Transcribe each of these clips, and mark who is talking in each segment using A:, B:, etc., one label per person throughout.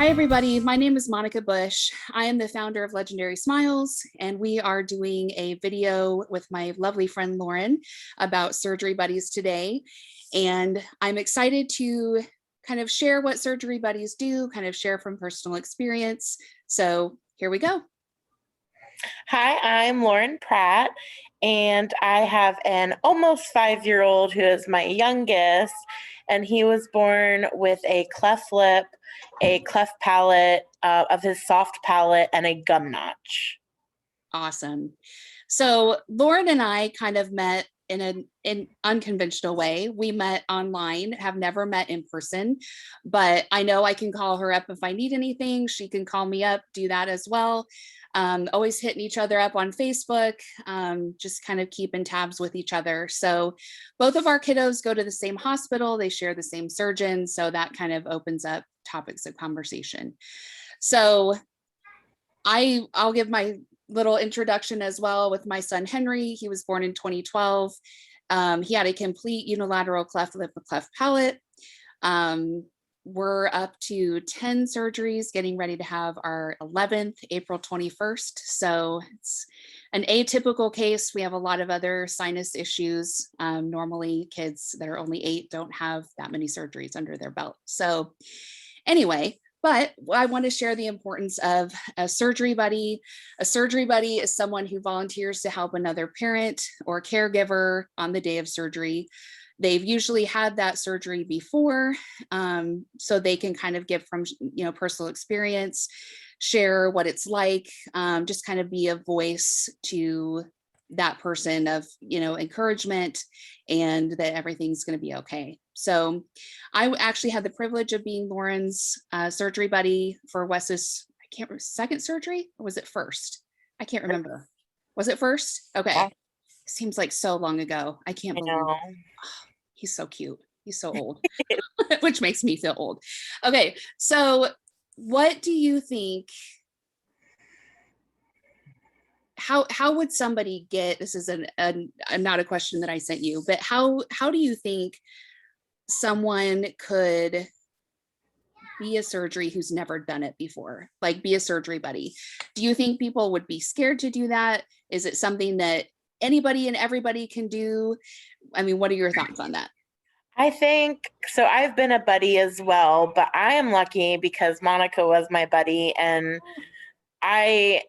A: Hi, everybody. My name is Monica Bush. I am the founder of Legendary Smiles, and we are doing a video with my lovely friend Lauren about Surgery Buddies today. And I'm excited to kind of share what Surgery Buddies do, kind of share from personal experience. So here we go.
B: Hi, I'm Lauren Pratt, and I have an almost 5-year-old who is my youngest, and he was born with a cleft lip, a cleft palate of his soft palate, and a gum notch.
A: Awesome. So Lauren and I kind of met in an unconventional way. We met online, have never met in person, but I know I can call her up if I need anything. She can call me up, do that as well. Always hitting each other up on Facebook, just kind of keeping tabs with each other. So both of our kiddos go to the same hospital. They share the same surgeon. So that kind of opens up topics of conversation. So I'll give my little introduction as well with my son, Henry. He was born in 2012. He had a complete unilateral cleft lip and cleft palate. We're up to 10 surgeries, getting ready to have our 11th, April 21st. So it's an atypical case. We have a lot of other sinus issues. Normally kids that are only 8 don't have that many surgeries under their belt. So anyway, but I want to share the importance of a surgery buddy. A surgery buddy is someone who volunteers to help another parent or caregiver on the day of surgery. They've usually had that surgery before, so they can kind of give from personal experience, share what it's like, just kind of be a voice to that person of encouragement and that everything's going to be okay. So I actually had the privilege of being Lauren's surgery buddy for Wes's, I can't remember, second surgery, or was it first? I can't remember. Was it first? Okay.
B: Yeah.
A: Seems like so long ago. I can't believe it. Oh, he's so cute. He's so old, which makes me feel old. Okay. So what do you think, how would somebody get, this is not a question that I sent you, but how do you think someone could be a surgery who's never done it before, like be a surgery buddy? Do you think people would be scared to do that? Is it something that anybody and everybody can do? I mean, what are your thoughts on that?
B: I think so. I've been a buddy as well, but I am lucky because Monica was my buddy, and I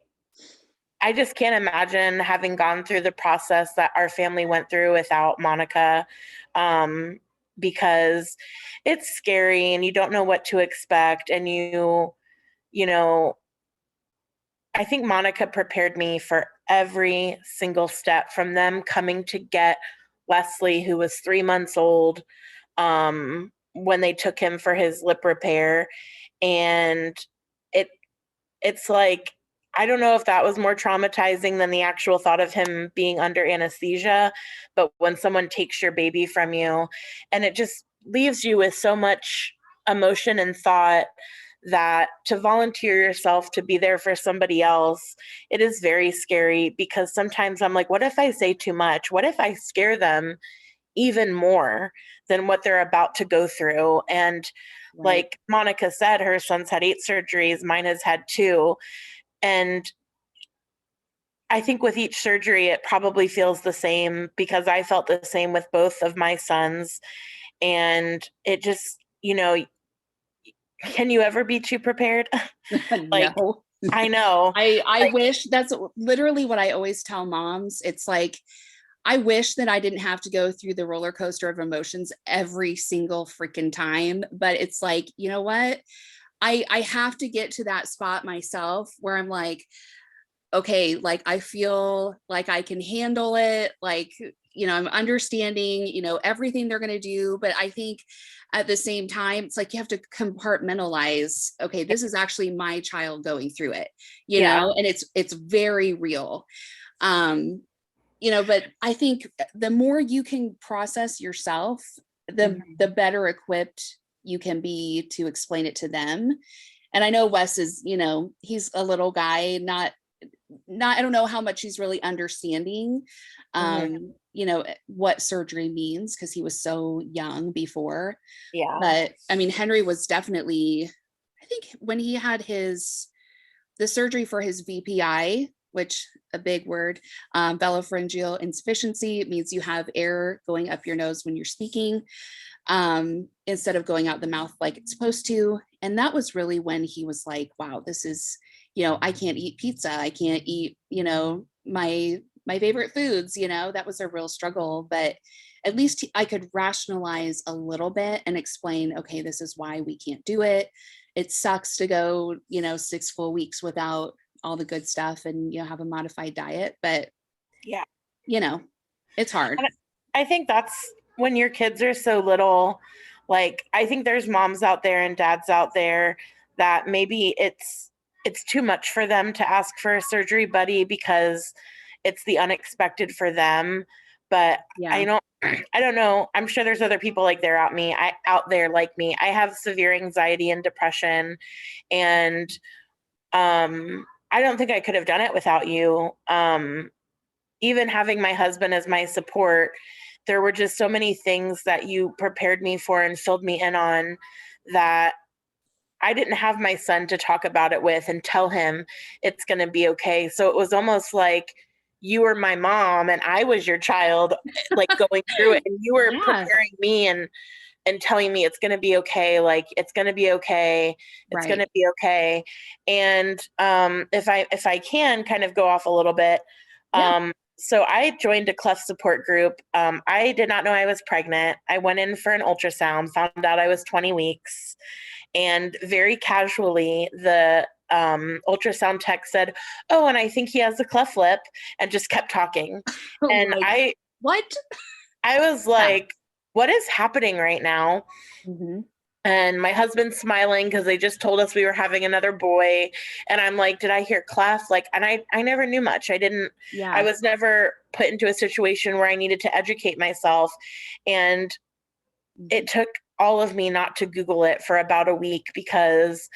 B: just can't imagine having gone through the process that our family went through without Monica, because it's scary and you don't know what to expect. And I think Monica prepared me for every single step, from them coming to get Wesley, who was 3 months old, when they took him for his lip repair. And it's like, I don't know if that was more traumatizing than the actual thought of him being under anesthesia, but when someone takes your baby from you, and it just leaves you with so much emotion and thought, that to volunteer yourself to be there for somebody else, it is very scary, because sometimes I'm like, what if I say too much? What if I scare them even more than what they're about to go through? And
A: Right.
B: Like Monica said, her son's had 8 surgeries, mine has had 2. And I think with each surgery, it probably feels the same, because I felt the same with both of my sons. And it just, can you ever be too prepared? Like,
A: No.
B: I know.
A: I wish, that's literally what I always tell moms. It's like, I wish that I didn't have to go through the roller coaster of emotions every single freaking time. But it's like, you know what? I have to get to that spot myself where I'm like, okay, like I feel like I can handle it. Like, I'm understanding, everything they're going to do. But I think at the same time, it's like you have to compartmentalize, okay, this is actually my child going through it, and it's very real. But I think the more you can process yourself, the better equipped you can be to explain it to them. And I know Wes is, he's a little guy, not, I don't know how much he's really understanding, what surgery means, because he was so young before.
B: Yeah.
A: But I mean, Henry was definitely, I think when he had the surgery for his VPI, which a big word, velopharyngeal insufficiency, it means you have air going up your nose when you're speaking, instead of going out the mouth like it's supposed to. And that was really when he was like, wow, this is, I can't eat pizza. I can't eat, my favorite foods, that was a real struggle, but at least I could rationalize a little bit and explain, okay, this is why we can't do it. It sucks to go, 6 full weeks without all the good stuff and, have a modified diet, but
B: yeah,
A: it's hard.
B: and I think that's when your kids are so little. Like, I think there's moms out there and dads out there that maybe it's too much for them to ask for a surgery buddy because it's the unexpected for them. But
A: Yeah.
B: I don't know. I'm sure there's other people like they're out there like me. I have severe anxiety and depression, and I don't think I could have done it without you. Even having my husband as my support, there were just so many things that you prepared me for and filled me in on that I didn't have my son to talk about it with and tell him it's going to be okay. So it was almost like you were my mom and I was your child, like going through it, and you were preparing me and telling me it's going to be okay. Like, it's going to be okay. It's going to be okay. And if I can kind of go off a little bit, so I joined a cleft support group. I did not know I was pregnant. I went in for an ultrasound, found out I was 20 weeks. And very casually, the ultrasound tech said, "Oh, and I think he has a cleft lip," and just kept talking. And
A: what?
B: I was like, what is happening right now?
A: Mm-hmm.
B: And my husband's smiling because they just told us we were having another boy. And I'm like, did I hear cleft? Like, and I never knew much. I was never put into a situation where I needed to educate myself. And it took all of me not to Google it for about a week because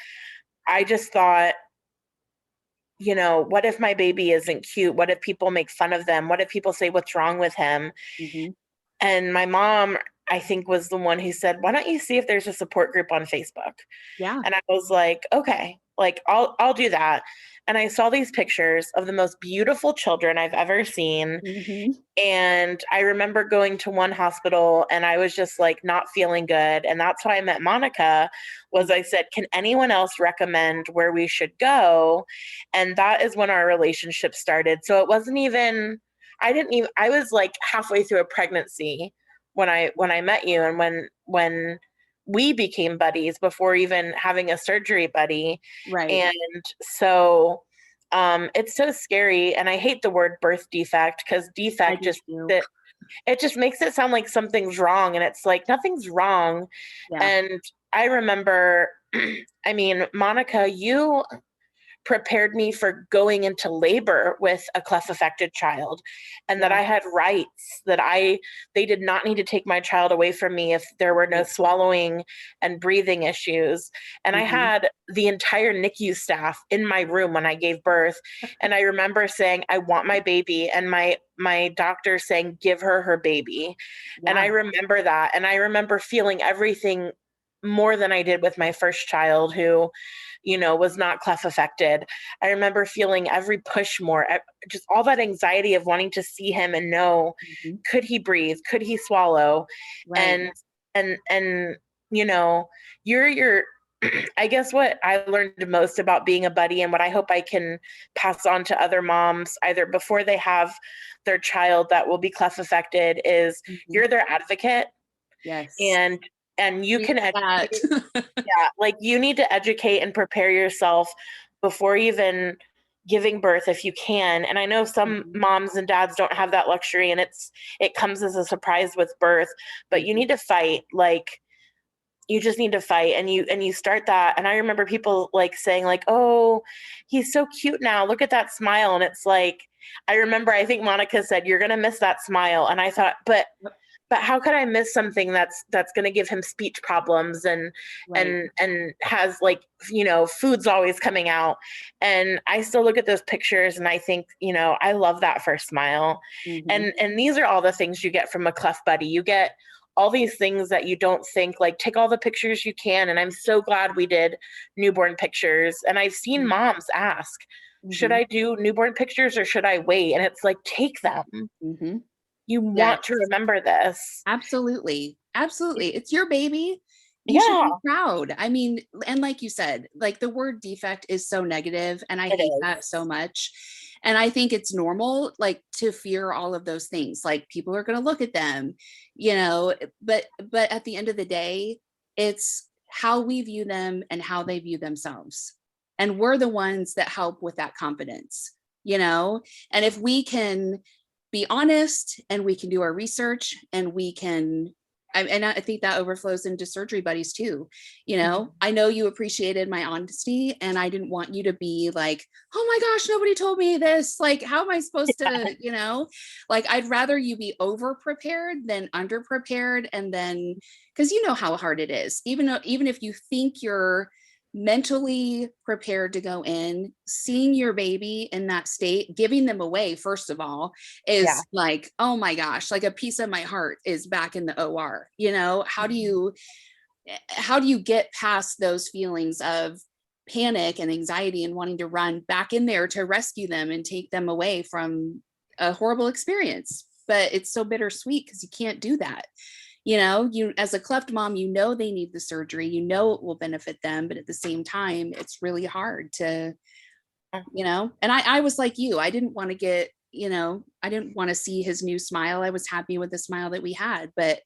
B: I just thought, what if my baby isn't cute? What if people make fun of them? What if people say, what's wrong with him?
A: Mm-hmm.
B: And my mom, I think, was the one who said, why don't you see if there's a support group on Facebook?
A: Yeah.
B: And I was like, okay, like I'll do that. And I saw these pictures of the most beautiful children I've ever seen.
A: Mm-hmm.
B: And I remember going to one hospital and I was just like not feeling good. And that's why I met Monica. Was I said, can anyone else recommend where we should go? And that is when our relationship started. So it wasn't even, I was like halfway through a pregnancy when I met you, and when we became buddies before even having a surgery buddy.
A: Right.
B: And so it's so scary. And I hate the word birth defect because defect it just makes it sound like something's wrong. And it's like, nothing's wrong.
A: Yeah.
B: And I remember, I mean, Monica, you prepared me for going into labor with a cleft affected child, and that I had rights, that they did not need to take my child away from me if there were no swallowing and breathing issues. And I had the entire NICU staff in my room when I gave birth. And I remember saying, I want my baby. And my doctor saying, give her baby. Yeah. And I remember that. And I remember feeling everything more than I did with my first child, who was not cleft affected. I remember feeling every push more, just all that anxiety of wanting to see him and know, could he breathe? Could he swallow? Right. And you're I guess what I learned most about being a buddy, and what I hope I can pass on to other moms, either before they have their child that will be cleft affected, is you're their advocate.
A: Yes.
B: And you can educate. Yeah, like you need to educate and prepare yourself before even giving birth if you can. And I know some moms and dads don't have that luxury, and it comes as a surprise with birth, but you need to fight. Like, you just need to fight, and you start that. And I remember people like saying like, oh, he's so cute now, look at that smile. And it's like, I think Monica said, you're gonna miss that smile. And I thought, but how could I miss something that's going to give him speech problems and has like, food's always coming out. And I still look at those pictures and I think, I love that first smile. And these are all the things you get from a cleft buddy. You get all these things that you don't think, like take all the pictures you can. And I'm so glad we did newborn pictures. And I've seen moms ask, should
A: Mhm.
B: I do newborn pictures or should I wait? And it's like, take them.
A: Mhm.
B: You
A: Yes,
B: want to remember this.
A: absolutely. Absolutely. It's your baby. You should
B: Yeah,
A: be proud. I mean, and like you said, like the word defect is so negative, and I
B: it
A: hate
B: is.
A: that so much. And I think it's normal, like to fear all of those things. Like people are going to look at them, you know, but at the end of the day, it's how we view them and how they view themselves. And we're the ones that help with that confidence, you know? And if we can be honest and we can do our research and we can and I think that overflows into surgery buddies too. You know, I know you appreciated my honesty and I didn't want you to be like, oh my gosh, nobody told me this. Like, how am I supposed to, you know, like I'd rather you be over prepared than under prepared. And then, because you know how hard it is, even if you think you're mentally prepared to go in, seeing your baby in that state, giving them away, first of all,
B: Yeah.
A: is like, oh my gosh, like a piece of my heart is back in the OR. You know, how do you get past those feelings of panic and anxiety and wanting to run back in there to rescue them and take them away from a horrible experience? But it's so bittersweet because you can't do that. You know, you as a cleft mom, you know they need the surgery, you know it will benefit them, but at the same time, it's really hard to, you know. And I was like you, I didn't want to get, you know, I didn't want to see his new smile. I was happy with the smile that we had. But,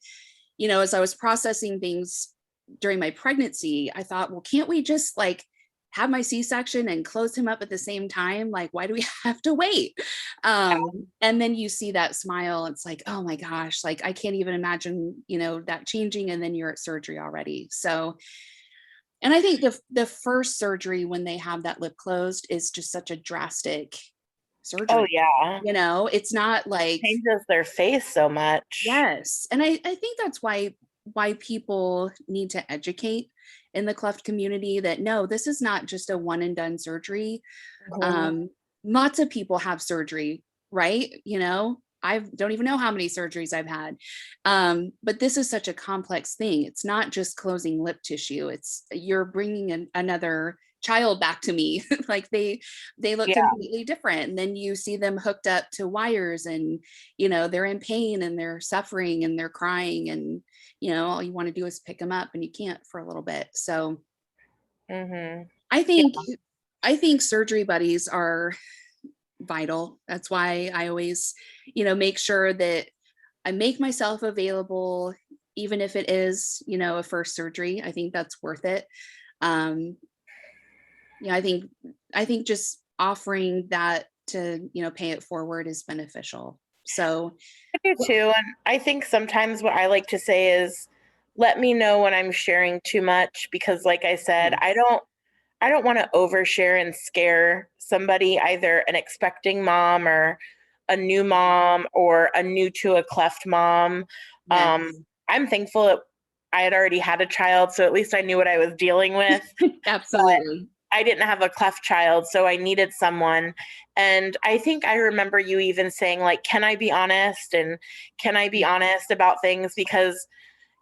A: you know, as I was processing things during my pregnancy, I thought, well, can't we just like have my C-section and close him up at the same time? Like, why do we have to wait? And then you see that smile, it's like, oh my gosh, like I can't even imagine, you know, that changing. And then you're at surgery already. So, and I think the first surgery when they have that lip closed is just such a drastic
B: Oh
A: surgery.
B: yeah.
A: You know, it's not like,
B: Changes their face so much.
A: yes. And I think that's why people need to educate in the cleft community that no, this is not just a one and done surgery.
B: Mhm.
A: Um, Lots of people have surgery, right? You know, I don't even know how many surgeries I've had. But this is such a complex thing. It's not just closing lip tissue. It's you're bringing another child back to me. Like they look
B: Yeah.
A: completely different. And then you see them hooked up to wires and, you know, they're in pain and they're suffering and they're crying and, you know, all you want to do is pick them up and you can't for a little bit. So
B: Mhm.
A: I
B: Yeah.
A: think I think surgery buddies are vital. That's why I always, you know, make sure that I make myself available, even if it is, you know, a first surgery. I think that's worth it. Um, yeah, I think just offering that to, you know, pay it forward is beneficial. So
B: I do too. And I think sometimes what I like to say is let me know when I'm sharing too much because like I said,
A: yes,
B: I don't want to overshare and scare somebody, either an expecting mom or a new mom or a new to a cleft mom.
A: yes,
B: I'm thankful that I had already had a child, so at least I knew what I was dealing with. But
A: absolutely.
B: I didn't have a cleft child, so I needed someone. And I think I remember you even saying, like, can I be honest? And can I be honest about things? Because,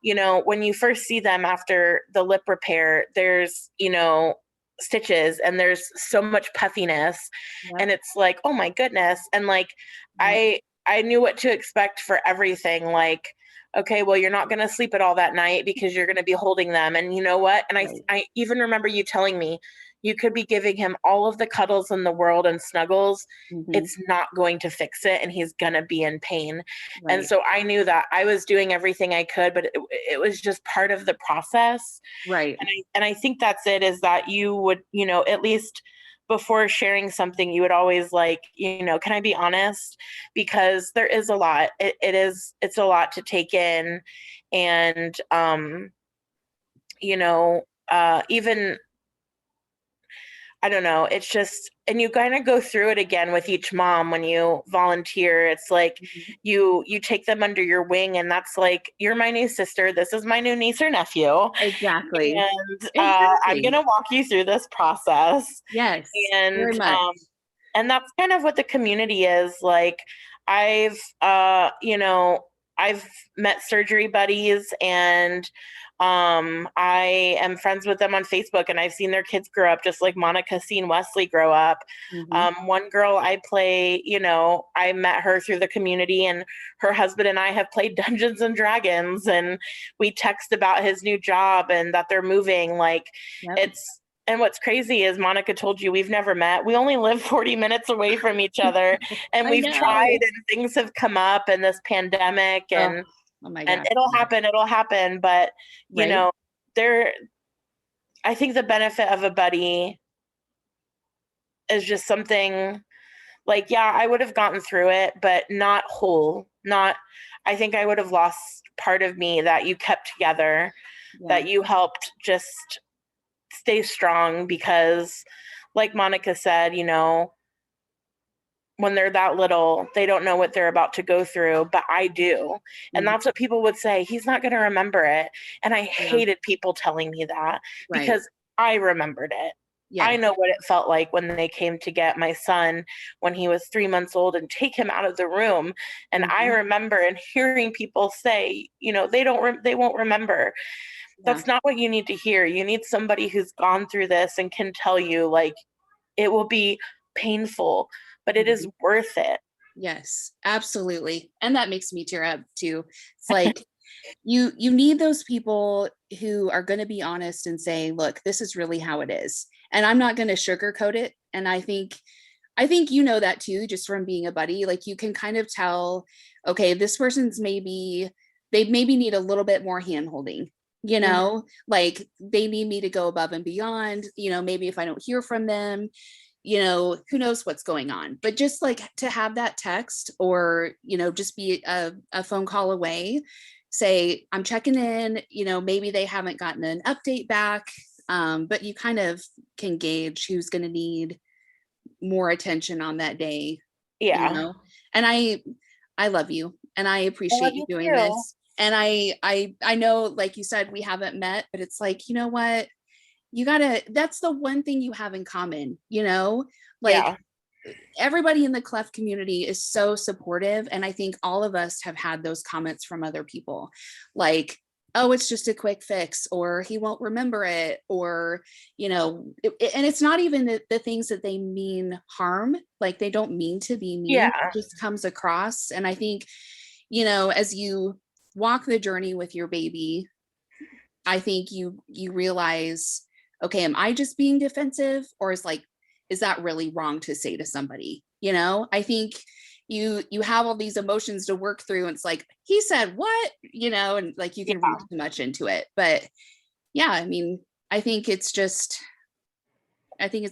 B: you know, when you first see them after the lip repair, there's, you know, stitches and there's so much puffiness.
A: Yep,
B: And it's like, oh my goodness. And like,
A: yep,
B: I knew what to expect for everything. Like, okay, well, you're not going to sleep at all that night because you're going to be holding them. And you know what? And
A: right.
B: I even remember you telling me you could be giving him all of the cuddles in the world and snuggles.
A: Hmm.
B: It's not going to fix it and he's going to be in pain. And
A: Right,
B: so I knew that I was doing everything I could, but it was just part of the process.
A: right,
B: And I think that's it, is that you would, you know, at least before sharing something, you would always like, you know, can I be honest? Because there is a lot. It's a lot to take in. And, you know, even I don't know. It's just, and you kind of go through it again with each mom when you volunteer. It's like
A: mhm,
B: you take them under your wing, and that's like, you're my new sister. This is my new niece or nephew,
A: exactly,
B: and I'm
A: exactly.
B: gonna walk you through this process.
A: Yes,
B: And
A: very much.
B: and that's kind of what the community is like. I've you know, I've met Surgery Buddies, and I am friends with them on Facebook, and I've seen their kids grow up just like Monica's seen Wesley grow up. One girl I play, I met her through the community, and her husband and I have played Dungeons and Dragons, and we text about his new job and that they're moving. Like,
A: Yep.
B: and what's crazy is Monica told you we've never met. We only live 40 minutes away from each other, and
A: I
B: we've tried,
A: know.
B: and things have come up, and this pandemic,
A: Oh,
B: and
A: oh my
B: and
A: gosh.
B: it'll happen. But
A: Right.
B: there, I think the benefit of a buddy is just something like, yeah, I would have gotten through it, but not whole. Not, I think I would have lost part of me that you kept together,
A: Yeah.
B: that you helped just stay strong, because like Monica said, when they're that little, they don't know what they're about to go through, but I do. And that's what people would say. He's not going to remember it. And I hated people telling me that, because I remembered it.
A: Yeah.
B: I know what it felt like when they came to get my son when he was 3 months old and take him out of the room. And I remember and hearing people say, they won't remember. That's not what you need to hear. You need somebody who's gone through this and can tell you, like, it will be painful, but it is worth it.
A: Yes, absolutely. And that makes me tear up too. It's like you need those people who are going to be honest and say, look, this is really how it is. And I'm not going to sugarcoat it. And I think that too, just from being a buddy. Like, you can kind of tell, okay, this person's they maybe need a little bit more hand holding, like they need me to go above and beyond, maybe if I don't hear from them, who knows what's going on. But just like to have that text, or, just be a phone call away, say, I'm checking in, maybe they haven't gotten an update back, but you kind of can gauge who's going to need more attention on that day.
B: Yeah.
A: And I love you, and I appreciate you doing
B: too.
A: this. And I know, like you said, we haven't met, but it's like, you know what? That's the one thing you have in common, like everybody in the Cleft community is so supportive. And I think all of us have had those comments from other people, like, oh, it's just a quick fix, or he won't remember it, or, and it's not even the things that they mean harm. Like, they don't mean to be mean. It just comes across. And I think, as you walk the journey with your baby, I think you realize, okay, am I just being defensive, or is that really wrong to say to somebody? I think you have all these emotions to work through, and it's like, he said what, and like you can read too much into it. But yeah, I mean, I think it's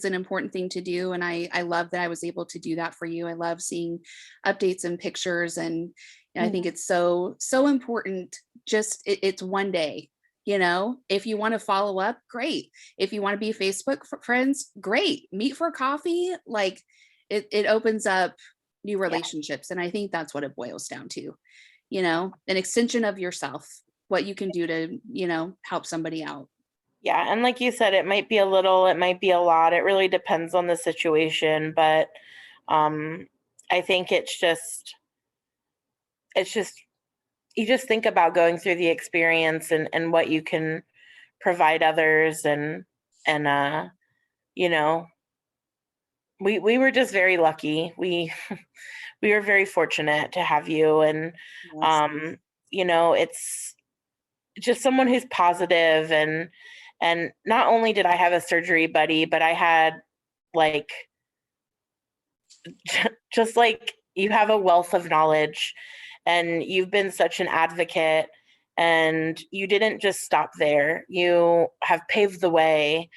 A: an important thing to do. And I love that I was able to do that for you. I love seeing updates and pictures. And I think it's so important. Just it's one day. If you want to follow up, great. If you want to be Facebook friends, great. Meet for coffee. Like, it opens up new relationships. And I think that's what it boils down to, an extension of yourself, what you can do to, help somebody out.
B: Yeah. And like you said, it might be a little, it might be a lot. It really depends on the situation. But I think it's just, you just think about going through the experience and what you can provide others. And we were just very lucky. We were very fortunate to have you. And, it's just someone who's positive. And not only did I have a surgery buddy, but I had, like, just like, you have a wealth of knowledge, and you've been such an advocate, and you didn't just stop there. You have paved the way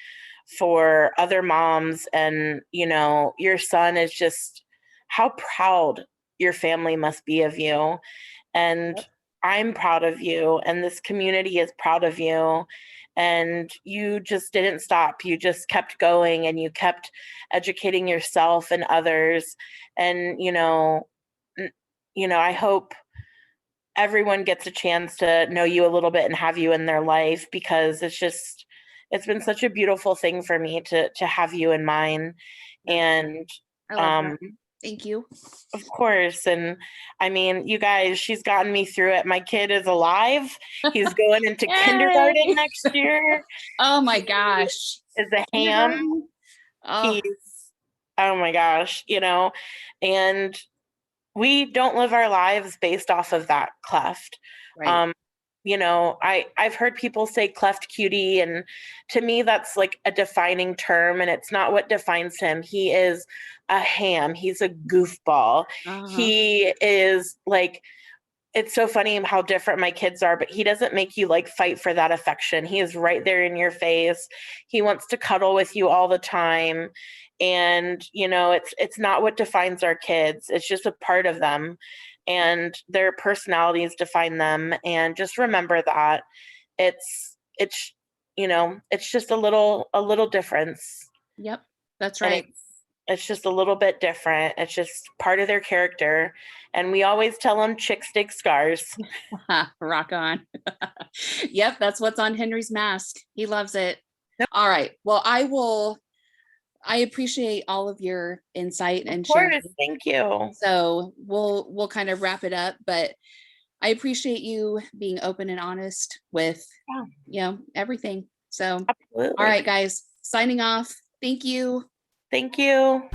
B: for other moms, and your son is just, how proud your family must be of you. And I'm proud of you, and this community is proud of you. And you just didn't stop. You just kept going, and you kept educating yourself and others. And I hope everyone gets a chance to know you a little bit and have you in their life, because it's been such a beautiful thing for me to have you in mine. And
A: Thank you.
B: Of course. And I mean, you guys, she's gotten me through it. My kid is alive. He's going into kindergarten
A: Yay!
B: next year.
A: Oh my
B: He
A: gosh.
B: is a ham.
A: Kindergarten. Oh,
B: He's, oh my gosh, and we don't live our lives based off of that cleft.
A: right.
B: Um, I've heard people say cleft cutie, and to me, that's like a defining term, and it's not what defines him. He is a ham. He's a goofball.
A: Uh-huh.
B: He is like, it's so funny how different my kids are, but he doesn't make you like fight for that affection. He is right there in your face. He wants to cuddle with you all the time. And it's not what defines our kids. It's just a part of them, and their personalities define them. And just remember that it's it's just a little difference.
A: Yep. That's
B: And
A: right.
B: it's just a little bit different. It's just part of their character. And we always tell them chicks dig scars.
A: Rock on. Yep, that's what's on Henry's mask. He loves it.
B: Yep.
A: All right. Well, I appreciate all of your insight and
B: Of course,
A: sharing.
B: thank you.
A: So we'll kind of wrap it up, but I appreciate you being open and honest with everything. So
B: Absolutely.
A: all right, guys, signing off. Thank you.
B: Thank you.